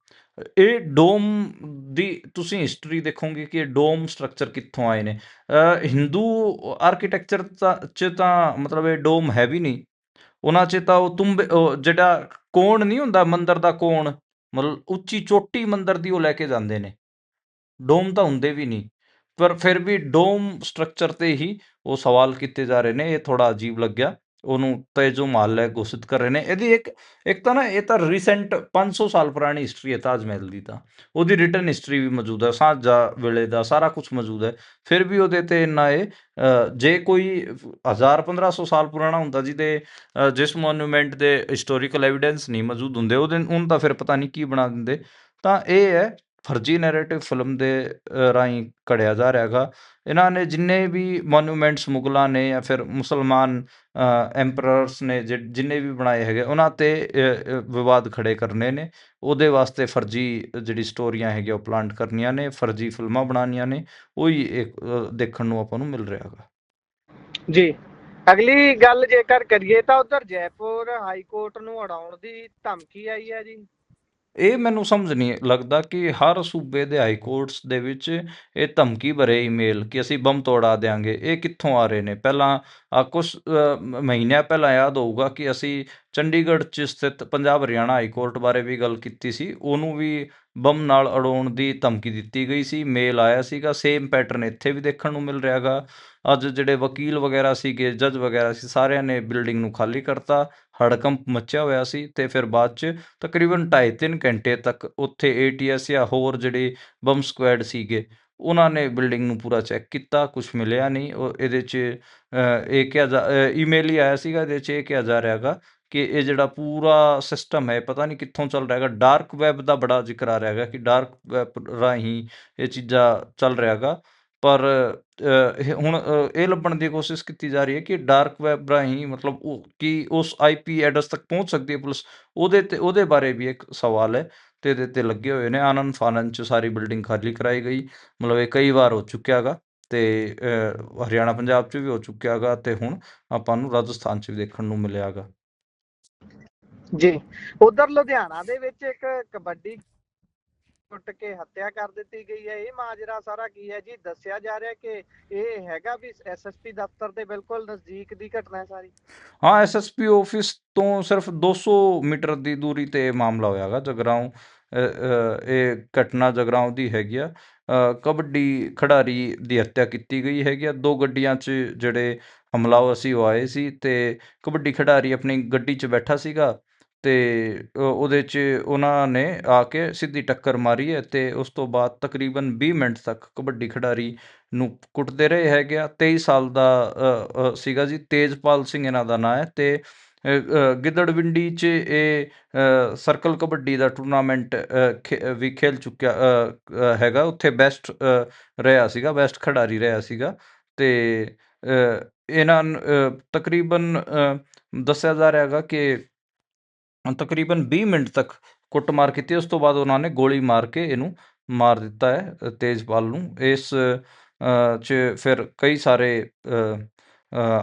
ਇਹ ਡੋਮ ਦੀ ਤੁਸੀਂ ਹਿਸਟਰੀ ਦੇਖੋਗੇ ਕਿ ਇਹ ਡੋਮ ਸਟਰਕਚਰ ਕਿੱਥੋਂ ਆਏ ਨੇ। ਹਿੰਦੂ ਆਰਕੀਟੈਕਚਰ 'ਚ ਤਾਂ ਮਤਲਬ ਇਹ ਡੋਮ ਹੈ ਵੀ ਨਹੀਂ। ਉਹਨਾਂ 'ਚ ਤਾਂ ਉਹ ਜਿਹੜਾ ਕੋਣ ਨਹੀਂ ਹੁੰਦਾ ਮੰਦਰ ਦਾ, ਕੋਣ ਮਤਲਬ ਉੱਚੀ ਚੋਟੀ ਮੰਦਰ ਦੀ ਉਹ ਲੈ ਕੇ ਜਾਂਦੇ ਨੇ। ਡੋਮ ਤਾਂ ਹੁੰਦੇ ਵੀ ਨਹੀਂ, ਪਰ ਫਿਰ ਵੀ ਡੋਮ ਸਟਰਕਚਰ ਤੇ ਹੀ ਉਹ ਸਵਾਲ ਕੀਤੇ ਜਾ ਰਹੇ ਨੇ। ਇਹ ਥੋੜਾ ਅਜੀਬ ਲੱਗਿਆ। ਉਹਨੂੰ ਤੇਜੋ ਮਹਿਲ ਘੋਸ਼ਿਤ ਕਰ ਰਹੇ ਨੇ। ਇਹਦੀ ਇੱਕ ਤਾਂ ਨਾ, ਇਹ ਤਾਂ ਰੀਸੈਂਟ 500 ਸਾਲ ਪੁਰਾਣੀ ਹਿਸਟਰੀ ਹੈ ਤਾਜ ਮਹਿਲ ਦੀ। ਤਾਂ ਉਹਦੀ ਰਿਟਨ ਹਿਸਟਰੀ ਵੀ ਮੌਜੂਦ ਹੈ, ਸ਼ਾਹਜਹਾਂ ਵੇਲੇ ਦਾ ਸਾਰਾ ਕੁਝ ਮੌਜੂਦ ਹੈ। ਫਿਰ ਵੀ ਉਹਦੇ ਤੇ ਇੰਨਾ ਜੇ ਕੋਈ 1000-1500 ਸਾਲ ਪੁਰਾਣਾ ਹੁੰਦਾ ਜਿਹਦੇ ਜਿਸ ਮੋਨੂਮੈਂਟ ਦੇ ਹਿਸਟੋਰੀਕਲ ਐਵੀਡੈਂਸ ਨਹੀਂ ਮੌਜੂਦ ਹੁੰਦੇ, ਉਹਨੂੰ ਤਾਂ ਫਿਰ ਪਤਾ ਨਹੀਂ ਕੀ ਬਣਾ ਦਿੰਦੇ। ਤਾਂ ਇਹ ਹੈ ਫਰਜ਼ੀ ਨੈਰੇਟਿਵ ਫਿਲਮ ਦੇ ਰਾਹੀਂ ਘੜਿਆ ਜਾ ਰਿਹਾ ਹੈਗਾ। ਇਹਨਾਂ ਨੇ ਜਿੰਨੇ ਵੀ ਮੋਨੂਮੈਂਟਸ ਮੁਗਲਾਂ ਨੇ ਜਾਂ ਫਿਰ ਮੁਸਲਮਾਨ ਐਂਪਰਰਸ ਨੇ ਜਿੰਨੇ ਵੀ ਬਣਾਏ ਹੈਗੇ, ਉਹਨਾਂ ਤੇ ਵਿਵਾਦ ਖੜੇ ਕਰਨੇ ਨੇ। ਉਹਦੇ ਵਾਸਤੇ ਫਰਜ਼ੀ ਜਿਹੜੀ ਸਟੋਰੀਆਂ ਹੈਗੀਆਂ ਉਹ ਪਲਾਂਟ ਕਰਨੀਆਂ ਨੇ, ਫਰਜ਼ੀ ਫਿਲਮਾਂ ਬਣਾਉਣੀਆਂ ਨੇ। ਉਹੀ ਇੱਕ ਦੇਖਣ ਨੂੰ ਆਪਾਂ ਨੂੰ ਮਿਲ ਰਿਹਾ ਹੈਗਾ। ਜੀ ਅਗਲੀ ਗੱਲ ਜੇਕਰ ਕਰੀਏ ਤਾਂ ਉਧਰ ਜੈਪੁਰ ਹਾਈ ਕੋਰਟ ਨੂੰ ਉਡਾਉਣ ਦੀ ਧਮਕੀ ਆਈ ਹੈ ਜੀ। ਇਹ ਮੈਨੂੰ ਸਮਝ ਨਹੀਂ ਲੱਗਦਾ ਕਿ ਹਰ ਸੂਬੇ ਦੇ ਹਾਈ ਕੋਰਟਸ ਦੇ ਵਿੱਚ ਇਹ ਧਮਕੀ ਭਰੇ ਈਮੇਲ ਕਿ ਅਸੀਂ ਬੰਬ ਤੋੜਾ ਦਿਆਂਗੇ, ਇਹ ਕਿੱਥੋਂ ਆ ਰਹੇ ਨੇ? ਪਹਿਲਾਂ ਕੁਝ ਮਹੀਨਿਆਂ ਪਹਿਲਾਂ ਯਾਦ ਹੋਊਗਾ ਕਿ ਅਸੀਂ ਚੰਡੀਗੜ੍ਹ 'ਚ ਸਥਿਤ ਪੰਜਾਬ ਹਰਿਆਣਾ ਹਾਈ ਕੋਰਟ ਬਾਰੇ ਵੀ ਗੱਲ ਕੀਤੀ ਸੀ। ਉਹਨੂੰ ਵੀ ਬੰਬ ਨਾਲ ਉਡਾਉਣ ਦੀ ਧਮਕੀ ਦਿੱਤੀ ਗਈ ਸੀ, ਮੇਲ ਆਇਆ ਸੀਗਾ। ਸੇਮ ਪੈਟਰਨ ਇੱਥੇ ਵੀ ਦੇਖਣ ਨੂੰ ਮਿਲ ਰਿਹਾ ਗਾ। ਅੱਜ ਜਿਹੜੇ ਵਕੀਲ ਵਗੈਰਾ ਸੀਗੇ, ਜੱਜ ਵਗੈਰਾ ਸੀ, ਸਾਰਿਆਂ ਨੇ ਬਿਲਡਿੰਗ ਨੂੰ ਖਾਲੀ ਕਰਤਾ। ਹੜਕੰਪ ਮੱਚਿਆ ਹੋਇਆ ਸੀ ਤੇ ਫਿਰ ਬਾਅਦ 'ਚ ਤਕਰੀਬਨ 2.5-3 ਘੰਟੇ ਤੱਕ ਉੱਥੇ ATS ਜਾਂ ਹੋਰ ਜਿਹੜੇ ਬੰਬ ਸਕੁਐਡ ਸੀਗੇ, ਉਹਨਾਂ ਨੇ ਬਿਲਡਿੰਗ ਨੂੰ ਪੂਰਾ ਚੈੱਕ ਕੀਤਾ। ਕੁਝ ਮਿਲਿਆ ਨਹੀਂ। ਇਹਦੇ 'ਚ ਇਹ ਕਿਹਾ ਈਮੇਲ ਹੀ ਆਇਆ ਸੀਗਾ। ਇਹਦੇ 'ਚ ਇਹ ਕਿਹਾ ਜਾ ਰਿਹਾ ਗਾ ਕਿ ਇਹ ਜਿਹੜਾ ਪੂਰਾ ਸਿਸਟਮ ਹੈ ਪਤਾ ਨਹੀਂ ਕਿੱਥੋਂ ਚੱਲ ਰਿਹਾ ਹੈਗਾ। ਡਾਰਕ ਵੈਬ ਦਾ ਬੜਾ ਜ਼ਿਕਰ ਆ ਰਿਹਾ ਹੈਗਾ ਕਿ ਡਾਰਕ ਵੈਬ ਰਾਹੀਂ ਇਹ ਚੀਜ਼ਾਂ ਚੱਲ ਰਿਹਾ ਹੈਗਾ। ਪਰ ਹੁਣ ਇਹ ਲੱਭਣ ਦੀ ਕੋਸ਼ਿਸ਼ ਕੀਤੀ ਜਾ ਰਹੀ ਹੈ ਕਿ ਡਾਰਕ ਵੈਬ ਰਾਹੀਂ ਮਤਲਬ ਉਹ ਕੀ ਉਸ IP ਐਡਰੈਸ ਤੱਕ ਪਹੁੰਚ ਸਕਦੀ ਹੈ ਪੁਲਿਸ। ਉਹਦੇ ਬਾਰੇ ਵੀ ਇੱਕ ਸਵਾਲ ਹੈ ਤੇ ਇਹਦੇ ਤੇ ਲੱਗੇ ਹੋਏ ਨੇ। ਆਨੰਦ ਫਾਨਨ 'ਚ ਸਾਰੀ ਬਿਲਡਿੰਗ ਖਾਲੀ ਕਰਾਈ ਗਈ। ਮਤਲਬ ਇਹ ਕਈ ਵਾਰ ਹੋ ਚੁੱਕਿਆ ਗਾ ਤੇ ਹਰਿਆਣਾ ਪੰਜਾਬ 'ਚ ਵੀ ਹੋ ਚੁੱਕਿਆ ਗਾ ਤੇ ਹੁਣ ਆਪਾਂ ਨੂੰ ਰਾਜਸਥਾਨ 'ਚ ਵੀ ਦੇਖਣ ਨੂੰ ਮਿਲਿਆ ਗਾ। ਜੀ ਉਧਰ ਲੁਧਿਆਣਾ ਦੇ ਵਿੱਚ ਇੱਕ ਕਬੱਡੀ ਕੁੱਟ ਕੇ ਹੱਤਿਆ ਕਰ ਦਿੱਤੀ ਗਈ ਹੈ। ਇਹ ਮਾਜਰਾ ਸਾਰਾ ਕੀ ਹੈ ਜੀ? ਦੱਸਿਆ ਜਾ ਰਿਹਾ ਕਿ ਇਹ ਹੈਗਾ ਵੀ ਐਸਐਸਪੀ ਦਫ਼ਤਰ ਦੇ ਬਿਲਕੁਲ ਨਜ਼ਦੀਕ ਦੀ ਘਟਨਾ ਹੈ ਸਾਰੀ। ਹਾਂ, ਐਸਐਸਪੀ ਆਫਿਸ ਤੋਂ ਸਿਰਫ 200 ਮੀਟਰ ਦੀ ਦੂਰੀ ਤੇ ਮਾਮਲਾ ਹੋਇਆ ਗਾ ਜਗਰਾਉਂ। ਇਹ ਘਟਨਾ ਜਗਰਾਉਂ ਦੀ ਹੈਗੀ ਆ। ਕਬੱਡੀ ਖਿਡਾਰੀ ਦੀ ਹੱਤਿਆ ਕੀਤੀ ਗਈ ਹੈਗੀ ਆ। 2 ਗੱਡੀਆਂ 'ਚ ਜਿਹੜੇ ਹਮਲਾਵਰ ਸੀ ਉਹ ਆਏ ਸੀ ਤੇ ਕਬੱਡੀ ਖਿਡਾਰੀ ਆਪਣੀ ਗੱਡੀ 'ਚ ਬੈਠਾ ਸੀਗਾ ਤੇ ਉਹਦੇ 'ਚ ਉਹਨਾਂ ਨੇ ਆ ਕੇ ਸਿੱਧੀ ਟੱਕਰ ਮਾਰੀ ਹੈ ਤੇ ਉਸ ਤੋਂ ਬਾਅਦ ਤਕਰੀਬਨ 20 ਮਿੰਟ ਤੱਕ ਕਬੱਡੀ ਖਿਡਾਰੀ ਨੂੰ ਕੁੱਟਦੇ ਰਹੇ ਹੈਗੇ ਆ। 23 ਸਾਲ ਦਾ ਸੀਗਾ ਜੀ, ਤੇਜਪਾਲ ਸਿੰਘ ਇਹਨਾਂ ਦਾ ਨਾਂ ਹੈ ਤੇ ਗਿੱਦੜਵਿੰਡੀ 'ਚ ਇਹ ਸਰਕਲ ਕਬੱਡੀ ਦਾ ਟੂਰਨਾਮੈਂਟ ਵੀ ਖੇਲ ਚੁੱਕਿਆ ਹੈਗਾ। ਉੱਥੇ ਬੈਸਟ ਰਿਹਾ ਸੀਗਾ, ਬੈਸਟ ਖਿਡਾਰੀ ਰਿਹਾ ਸੀਗਾ ਤੇ ਇਹਨਾਂ ਤਕਰੀਬਨ ਦੱਸਿਆ ਜਾ ਰਿਹਾ ਹੈਗਾ ਕਿ ਤਕਰੀਬਨ 20 ਮਿੰਟ ਤੱਕ ਕੁੱਟਮਾਰ ਕੀਤੀ। ਉਸ ਤੋਂ ਬਾਅਦ ਉਹਨਾਂ ਨੇ ਗੋਲੀ ਮਾਰ ਕੇ ਇਹਨੂੰ ਮਾਰ ਦਿੱਤਾ ਹੈ ਤੇਜਪਾਲ ਨੂੰ। ਇਸ 'ਚ ਫਿਰ ਕਈ ਸਾਰੇ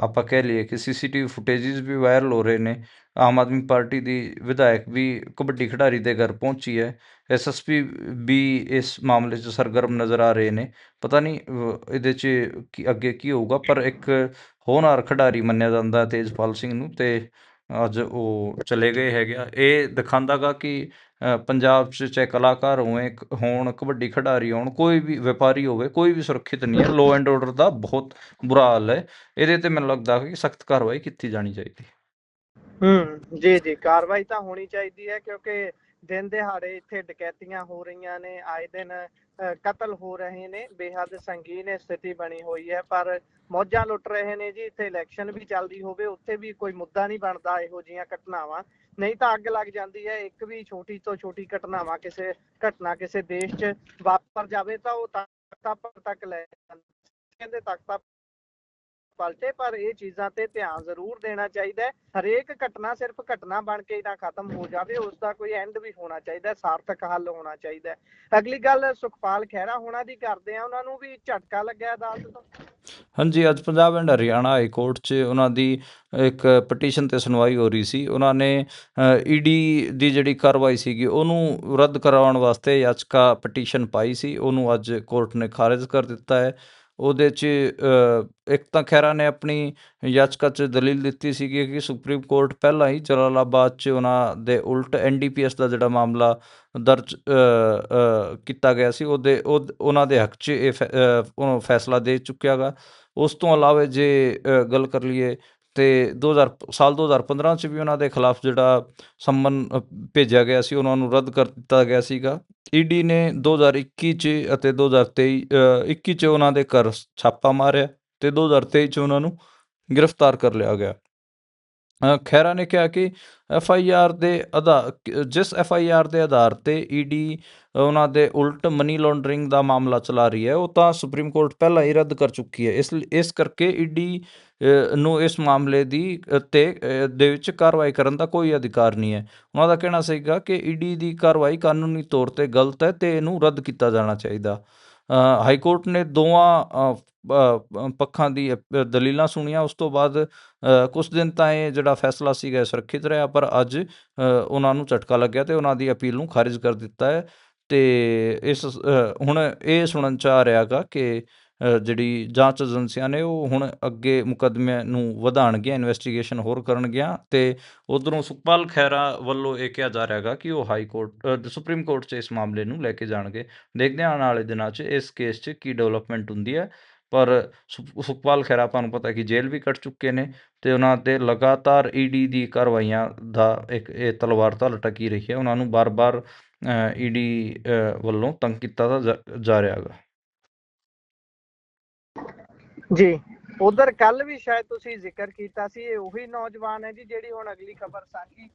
ਆਪਾਂ ਕਹਿ ਲਈਏ ਕਿ ਸੀਸੀਟੀਵੀ ਫੁਟੇਜਿਸ ਵੀ ਵਾਇਰਲ ਹੋ ਰਹੇ ਨੇ। ਆਮ ਆਦਮੀ ਪਾਰਟੀ ਦੀ ਵਿਧਾਇਕ ਵੀ ਕਬੱਡੀ ਖਿਡਾਰੀ ਦੇ ਘਰ ਪਹੁੰਚੀ ਹੈ। ਐਸਐਸਪੀ ਵੀ ਇਸ ਮਾਮਲੇ 'ਚ ਸਰਗਰਮ ਨਜ਼ਰ ਆ ਰਹੇ ਨੇ। ਪਤਾ ਨਹੀਂ ਇਹਦੇ 'ਚ ਅੱਗੇ ਕੀ ਹੋਊਗਾ, ਪਰ ਇੱਕ ਹੋਣਹਾਰ ਖਿਡਾਰੀ ਮੰਨਿਆ ਜਾਂਦਾ ਤੇਜਪਾਲ ਸਿੰਘ ਨੂੰ ਤੇ ਅੱਜ ਉਹ ਚਲੇ ਗਏ ਹੈਗੇ ਆ। ਇਹ ਦਿਖਾਉਂਦਾ ਗਾ ਕਿ ਪੰਜਾਬ 'ਚ ਚਾਹੇ ਕਲਾਕਾਰ ਹੋਣ, ਕਬੱਡੀ ਖਿਡਾਰੀ ਹੋਣ, ਕੋਈ ਵੀ ਵਪਾਰੀ ਹੋਵੇ, ਕੋਈ ਵੀ ਸੁਰੱਖਿਅਤ ਨਹੀਂ ਹੈ। ਲੋ ਐਂਡ ਆਰਡਰ ਦਾ ਬਹੁਤ ਬੁਰਾ ਹਾਲ ਹੈ। ਇਹਦੇ ਤੇ ਮੈਨੂੰ ਲੱਗਦਾ ਕਿ ਸਖਤ ਕਾਰਵਾਈ ਕੀਤੀ ਜਾਣੀ ਚਾਹੀਦੀ। ਜੀ ਜੀ, ਕਾਰਵਾਈ ਤਾਂ ਹੋਣੀ ਚਾਹੀਦੀ ਹੈ ਕਿਉਂਕਿ ਦਿਨ ਦਿਹਾੜੇ ਇੱਥੇ ਡਕੈਤੀਆਂ ਹੋ ਰਹੀਆਂ ਨੇ, ਆਏ ਦਿਨ ਕਤਲ ਹੋ ਰਹੇ ਨੇ, ਬੇਹੱਦ ਸੰਗੀਨ ਸਥਿਤੀ ਬਣੀ ਹੋਈ ਹੈ। ਪਰ ਮੌਜਾਂ ਲੁੱਟ ਰਹੇ ਨੇ ਜੀ। ਇੱਥੇ ਇਲੈਕਸ਼ਨ ਵੀ ਚੱਲਦੀ ਹੋਵੇ, ਉੱਥੇ ਵੀ ਕੋਈ ਮੁੱਦਾ ਨਹੀਂ ਬਣਦਾ ਇਹੋ ਜਿਹੀਆਂ ਘਟਨਾਵਾਂ। ਨਹੀਂ ਤਾਂ ਅੱਗ ਲੱਗ ਜਾਂਦੀ ਹੈ। ਇੱਕ ਵੀ ਛੋਟੀ ਤੋਂ ਛੋਟੀ ਘਟਨਾ ਕਿਸੇ ਦੇਸ਼ 'ਚ ਵਾਪਰ ਜਾਵੇ ਤਾਂ ਉਹ ਤੱਕ ਲੈ ਕਹਿੰਦੇ ਤਖਤਾ ਪਲਟੇ। ਪਰ ਇਹ ਚੀਜ਼ਾਂ ਤੇ ਧਿਆਨ ਜ਼ਰੂਰ ਦੇਣਾ ਚਾਹੀਦਾ ਹੈ। ਹਰੇਕ ਘਟਨਾ ਸਿਰਫ ਘਟਨਾ ਬਣ ਕੇ ਨਾ ਖਤਮ ਹੋ ਜਾਵੇ, ਉਸ ਦਾ ਕੋਈ ਐਂਡ ਵੀ ਹੋਣਾ ਚਾਹੀਦਾ, ਸਾਰਥਕ ਹੱਲ ਹੋਣਾ ਚਾਹੀਦਾ। ਅਗਲੀ ਗੱਲ ਸੁਖਪਾਲ ਖਹਿਰਾ ਹੋਣਾ ਦੀ ਕਰਦੇ ਆ। ਉਹਨਾਂ ਨੂੰ ਵੀ ਝਟਕਾ ਲੱਗਿਆ ਅਦਾਲਤ ਤੋਂ। ਹਾਂਜੀ, ਅੱਜ Punjab and Haryana high court 'ਚ ਉਹਨਾਂ ਦੀ ਇੱਕ ਪਟੀਸ਼ਨ 'ਤੇ ਸੁਣਵਾਈ ਹੋ ਰਹੀ ਸੀ। ਉਹਨਾਂ ਨੇ ਈਡੀ ਦੀ ਜਿਹੜੀ ਕਾਰਵਾਈ ਸੀਗੀ ਉਹਨੂੰ ਰੱਦ ਕਰਵਾਉਣ ਵਾਸਤੇ ਯਾਚਕਾ ਪਟੀਸ਼ਨ ਪਾਈ ਸੀ। ਉਹਨੂੰ ਅੱਜ ਕੋਰਟ ਨੇ ਖਾਰਿਜ ਕਰ ਦਿੱਤਾ ਹੈ। ਉਹਦੇ 'ਚ ਇੱਕ ਤਾਂ ਖਹਿਰਾ ਨੇ ਆਪਣੀ ਯਾਚਕਾ 'ਚ ਦਲੀਲ ਦਿੱਤੀ ਸੀਗੀ ਕਿ ਸੁਪਰੀਮ ਕੋਰਟ ਪਹਿਲਾਂ ਹੀ ਜਲਾਲਾਬਾਦ 'ਚ ਉਹਨਾਂ ਦੇ ਉਲਟ NDPS ਦਾ ਜਿਹੜਾ ਮਾਮਲਾ ਦਰਜ ਕੀਤਾ ਗਿਆ ਸੀ ਉਹਨਾਂ ਦੇ ਹੱਕ 'ਚ ਇਹ ਫੈਸਲਾ ਦੇ ਚੁੱਕਿਆ ਗਾ। ਉਸ ਤੋਂ ਇਲਾਵਾ ਜੇ ਗੱਲ ਕਰ ਲਈਏ ਤੇ 2015 'ਚ ਵੀ ਉਹਨਾਂ ਦੇ ਖਿਲਾਫ ਜਿਹੜਾ ਸੰਮਨ ਭੇਜਿਆ ਗਿਆ ਸੀ ਉਹਨਾਂ ਨੂੰ ਰੱਦ ਕਰ ਦਿੱਤਾ ਗਿਆ ਸੀਗਾ। ਈਡੀ ਨੇ 2021 'ਚ ਅਤੇ 2021 'ਚ ਉਹਨਾਂ ਦੇ ਘਰ ਛਾਪਾ ਮਾਰਿਆ ਤੇ 2023 'ਚ ਉਹਨਾਂ ਨੂੰ ਗ੍ਰਿਫਤਾਰ ਕਰ ਲਿਆ ਗਿਆ। ਖਹਿਰਾ ਨੇ ਕਿਹਾ ਕਿ ਜਿਸ FIR ਦੇ ਆਧਾਰ ਤੇ ਈਡੀ ਉਹਨਾਂ ਦੇ ਉਲਟ ਮਨੀ ਲਾਂਡਰਿੰਗ ਦਾ ਮਾਮਲਾ ਚਲਾ ਰਹੀ ਹੈ, ਉਹ ਤਾਂ ਸੁਪਰੀਮ ਕੋਰਟ ਪਹਿਲਾਂ ਹੀ ਰੱਦ ਕਰ ਚੁੱਕੀ ਹੈ। ਇਸ ਕਰਕੇ ਈਡੀ ਨੂੰ ਇਸ ਮਾਮਲੇ ਦੇ ਵਿੱਚ ਕਾਰਵਾਈ ਕਰਨ ਦਾ ਕੋਈ ਅਧਿਕਾਰ ਨਹੀਂ ਹੈ। ਉਹਨਾਂ ਦਾ ਕਹਿਣਾ ਸੀਗਾ ਕਿ ਈਡੀ ਦੀ ਕਾਰਵਾਈ ਕਾਨੂੰਨੀ ਤੌਰ ਤੇ ਗਲਤ ਹੈ ਤੇ ਇਹਨੂੰ ਰੱਦ ਕੀਤਾ ਜਾਣਾ ਚਾਹੀਦਾ। ਹਾਈ ਕੋਰਟ ਨੇ ਦੋਵਾਂ ਪੱਖਾਂ ਦੀ ਦਲੀਲਾਂ ਸੁਣੀਆਂ। ਉਸ ਤੋਂ ਬਾਅਦ ਕੁਛ ਦਿਨ ਤਾਂ ਇਹ ਜਿਹੜਾ ਫੈਸਲਾ ਸੀਗਾ ਸੁਰੱਖਿਅਤ ਰਿਹਾ, ਪਰ ਅੱਜ ਉਹਨਾਂ ਨੂੰ ਝਟਕਾ ਲੱਗਿਆ ਤੇ ਉਹਨਾਂ ਦੀ ਅਪੀਲ ਨੂੰ ਖਾਰਿਜ ਕਰ ਦਿੱਤਾ ਹੈ। ਤੇ ਹੁਣ ਇਹ ਸੁਣਨ 'ਚ ਆ ਰਿਹਾ ਗਾ ਕਿ ਜਿਹੜੀ ਜਾਂਚ ਏਜੰਸੀਆਂ ਨੇ ਉਹ ਹੁਣ ਅੱਗੇ ਮੁਕੱਦਮੇ ਨੂੰ ਵਧਾਉਣਗੀਆਂ, ਇਨਵੈਸਟੀਗੇਸ਼ਨ ਹੋਰ ਕਰਨਗੀਆਂ ਤੇ ਉੱਧਰੋਂ ਸੁਖਪਾਲ ਖਹਿਰਾ ਵੱਲੋਂ ਇਹ ਕਿਹਾ ਜਾ ਰਿਹਾ ਗਾ ਕਿ ਉਹ ਸੁਪਰੀਮ ਕੋਰਟ 'ਚ ਇਸ ਮਾਮਲੇ ਨੂੰ ਲੈ ਕੇ ਜਾਣਗੇ। ਦੇਖਦੇ ਹਾਂ ਆਉਣ ਵਾਲੇ ਦਿਨਾਂ 'ਚ ਇਸ ਕੇਸ 'ਚ ਕੀ ਡਿਵੈਲਪਮੈਂਟ ਹੁੰਦੀ ਹੈ। ਪਰ ਸੁਖਪਾਲ ਖਹਿਰਾ ਆਪਾਂ ਨੂੰ ਪਤਾ ਕਿ ਜੇਲ੍ਹ ਵੀ ਕੱਟ ਚੁੱਕੇ ਨੇ ਤੇ ਉਹਨਾਂ 'ਤੇ ਲਗਾਤਾਰ ਈਡੀ ਦੀ ਕਾਰਵਾਈਆਂ ਦਾ ਇਹ ਤਲਵਾਰ ਤਾਂ ਲਟਕੀ ਰਹੀ ਹੈ। ਉਹਨਾਂ ਨੂੰ ਬਾਰ-ਬਾਰ ਈਡੀ ਵੱਲੋਂ ਤੰਗ ਕੀਤਾ ਜਾ ਰਿਹਾ ਗਾ। ਜੀ, ਉਧਰ ਕੱਲ ਵੀ ਸ਼ਾਇਦ ਤੁਸੀਂ ਜ਼ਿਕਰ ਕੀਤਾ ਸੀ, ਇਹ ਉਹੀ ਨੌਜਵਾਨ ਹੈ ਜੀ ਜਿਹੜੀ ਹੁਣ ਅਗਲੀ ਖਬਰ ਸਾਂਝੀ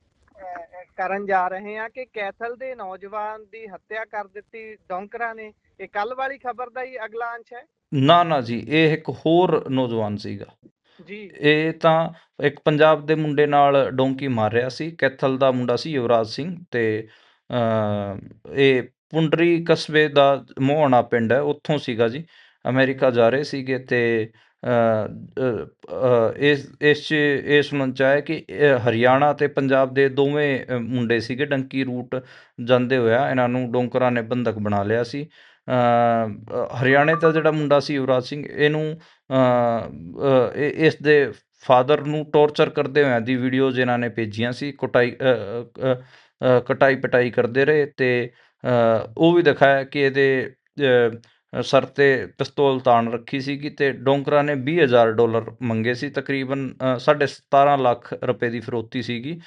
ਕਰਨ ਜਾ ਰਹੇ ਹਾਂ ਕਿ ਕੈਥਲ ਦੇ ਨੌਜਵਾਨ ਦੀ ਹੱਤਿਆ ਕਰ ਦਿੱਤੀ ਡੌਂਕਰਾਂ ਨੇ। ਇਹ ਕੱਲ ਵਾਲੀ ਖਬਰ ਦਾ ਹੀ ਅਗਲਾ ਅੰਸ਼ ਹੈ? ਨਾ ਜੀ, ਇਹ ਇੱਕ ਹੋਰ ਨੌਜਵਾਨ ਸੀਗਾ ਜੀ। ਇਹ ਤਾਂ ਇੱਕ ਪੰਜਾਬ ਦੇ ਮੁੰਡੇ ਨਾਲ ਡੋਂਕੀ ਮਾਰ ਰਿਹਾ ਸੀ। ਕੈਥਲ ਦਾ ਮੁੰਡਾ ਸੀ ਯੁਵਰਾਜ ਸਿੰਘ ਤੇ ਇਹ ਪੁੰਡਰੀ ਕਸਬੇ ਦਾ ਮੋਹਣਾ ਪਿੰਡ ਹੈ, ਉੱਥੋਂ ਸੀਗਾ ਜੀ। ਅਮਰੀਕਾ ਜਾ ਰਹੇ ਸੀਗੇ ਤੇ ਇਸ 'ਚ ਇਹ ਸੁਣਨ 'ਚ ਆਇਆ ਕਿ ਹਰਿਆਣਾ ਅਤੇ ਪੰਜਾਬ ਦੇ ਦੋਵੇਂ ਮੁੰਡੇ ਸੀਗੇ। ਡੰਕੀ ਰੂਟ ਜਾਂਦੇ ਹੋਇਆ ਇਹਨਾਂ ਨੂੰ ਡੋਂਕਰਾਂ ਨੇ ਬੰਧਕ ਬਣਾ ਲਿਆ ਸੀ। ਹਰਿਆਣੇ ਦਾ ਜਿਹੜਾ ਮੁੰਡਾ ਸੀ ਯੁਵਰਾਜ ਸਿੰਘ, ਇਹਨੂੰ ਇਸ ਦੇ ਫਾਦਰ ਨੂੰ ਟੌਰਚਰ ਕਰਦੇ ਹੋਇਆਂ ਦੀ ਵੀਡੀਓਜ਼ ਇਹਨਾਂ ਨੇ ਭੇਜੀਆਂ ਸੀ। ਕਟਾਈ ਪਟਾਈ ਕਰਦੇ ਰਹੇ ਅਤੇ ਉਹ ਵੀ ਦਿਖਾਇਆ ਕਿ ਇਹਦੇ ਸਰ 'ਤੇ ਪਿਸਤੌਲ ਤਾਣ ਰੱਖੀ ਸੀਗੀ ਅਤੇ ਡੋਂਕਰਾਂ ਨੇ $20,000 ਮੰਗੇ ਸੀ। ਤਕਰੀਬਨ 17.5 ਲੱਖ ਰੁਪਏ ਦੀ ਫਿਰੌਤੀ ਸੀਗੀ।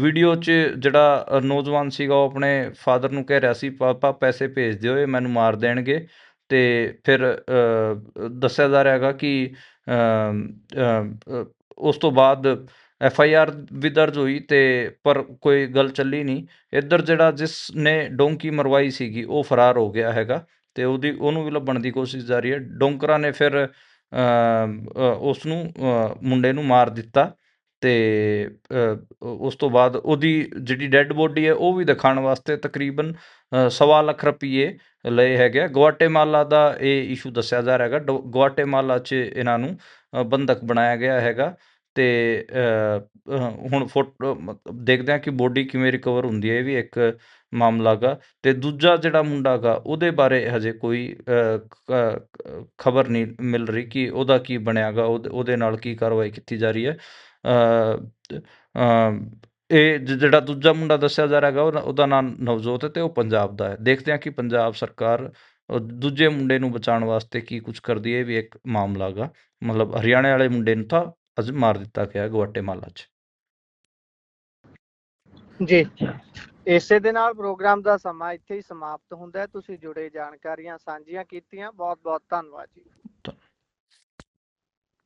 ਵੀਡੀਓ 'ਚ ਜਿਹੜਾ ਨੌਜਵਾਨ ਸੀਗਾ ਉਹ ਆਪਣੇ ਫਾਦਰ ਨੂੰ ਕਹਿ ਰਿਹਾ ਸੀ, ਪਾਪਾ ਪੈਸੇ ਭੇਜ ਦਿਓ, ਇਹ ਮੈਨੂੰ ਮਾਰ ਦੇਣਗੇ। ਅਤੇ ਫਿਰ ਦੱਸਿਆ ਜਾ ਰਿਹਾ ਹੈਗਾ ਕਿ ਉਸ ਤੋਂ ਬਾਅਦ FIR ਵੀ ਦਰਜ ਹੋਈ ਅਤੇ ਪਰ ਕੋਈ ਗੱਲ ਚੱਲੀ ਨਹੀਂ। ਇੱਧਰ ਜਿਹੜਾ ਜਿਸ ਨੇ ਡੋਂਕੀ ਮਰਵਾਈ ਸੀਗੀ ਉਹ ਫਰਾਰ ਹੋ ਗਿਆ ਹੈਗਾ ਅਤੇ ਉਹਨੂੰ ਵੀ ਲੱਭਣ ਦੀ ਕੋਸ਼ਿਸ਼ ਜਾਰੀ ਹੈ। ਡੋਂਕਰਾਂ ਨੇ ਫਿਰ ਉਸ ਨੂੰ ਮੁੰਡੇ ਨੂੰ ਮਾਰ ਦਿੱਤਾ ਅਤੇ ਉਸ ਤੋਂ ਬਾਅਦ ਉਹਦੀ ਜਿਹੜੀ ਡੈੱਡ ਬੋਡੀ ਹੈ ਉਹ ਵੀ ਦਿਖਾਉਣ ਵਾਸਤੇ ਤਕਰੀਬਨ 1.25 ਲੱਖ ਰੁਪਈਏ ਲਏ ਹੈਗੇ ਆ। ਗੁਆਟੇਮਾਲਾ ਦਾ ਇਹ ਇਸ਼ੂ ਦੱਸਿਆ ਜਾ ਰਿਹਾ ਹੈਗਾ। ਗੁਆਟੇਮਾਲਾ 'ਚ ਇਹਨਾਂ ਨੂੰ ਬੰਧਕ ਬਣਾਇਆ ਗਿਆ ਹੈਗਾ ਅਤੇ ਹੁਣ ਦੇਖਦੇ ਹਾਂ ਕਿ ਬੋਡੀ ਕਿਵੇਂ ਰਿਕਵਰ ਹੁੰਦੀ ਹੈ। ਇਹ ਵੀ ਇੱਕ ਮਾਮਲਾ ਗਾ। ਅਤੇ ਦੂਜਾ ਜਿਹੜਾ ਮੁੰਡਾ ਗਾ ਉਹਦੇ ਬਾਰੇ ਹਜੇ ਕੋਈ ਖਬਰ ਨਹੀਂ ਮਿਲ ਰਹੀ ਕਿ ਉਹਦਾ ਕੀ ਬਣਿਆ ਗਾ, ਉਹਦੇ ਨਾਲ ਕੀ ਕਾਰਵਾਈ ਕੀਤੀ ਜਾ ਰਹੀ ਹੈ। ਇਹ ਜਿਹੜਾ ਦੂਜਾ ਮੁੰਡਾ ਦੱਸਿਆ ਜਾ ਰਿਹਾ ਹੈਗਾ ਉਹਦਾ ਨਾਮ ਨਵਜੋਤ ਹੈ ਅਤੇ ਉਹ ਪੰਜਾਬ ਦਾ ਹੈ। ਦੇਖਦੇ ਹਾਂ ਕਿ ਪੰਜਾਬ ਸਰਕਾਰ ਦੂਜੇ ਮੁੰਡੇ ਨੂੰ ਬਚਾਉਣ ਵਾਸਤੇ ਕੀ ਕੁਛ ਕਰਦੀ ਹੈ। ਇਹ ਵੀ ਇੱਕ ਮਾਮਲਾ ਗਾ। ਮਤਲਬ ਹਰਿਆਣੇ ਵਾਲੇ ਮੁੰਡੇ ਨੂੰ ਤਾਂ ਅੱਜ ਮਾਰ ਦਿੱਤਾ ਗਿਆ ਗੁਆਟੇਮਾਲਾ 'ਚ। ਜੀ, ਇਸੇ ਦੇ ਨਾਲ ਪ੍ਰੋਗਰਾਮ ਦਾ ਸਮਾਂ ਇੱਥੇ ਹੀ ਸਮਾਪਤ ਹੁੰਦਾ ਹੈ। ਤੁਸੀਂ ਜੁੜੇ ਜਾਣਕਾਰੀਆਂ ਸਾਂਝੀਆਂ ਕੀਤੀਆਂ, ਬਹੁਤ ਬਹੁਤ ਧੰਨਵਾਦ ਜੀ।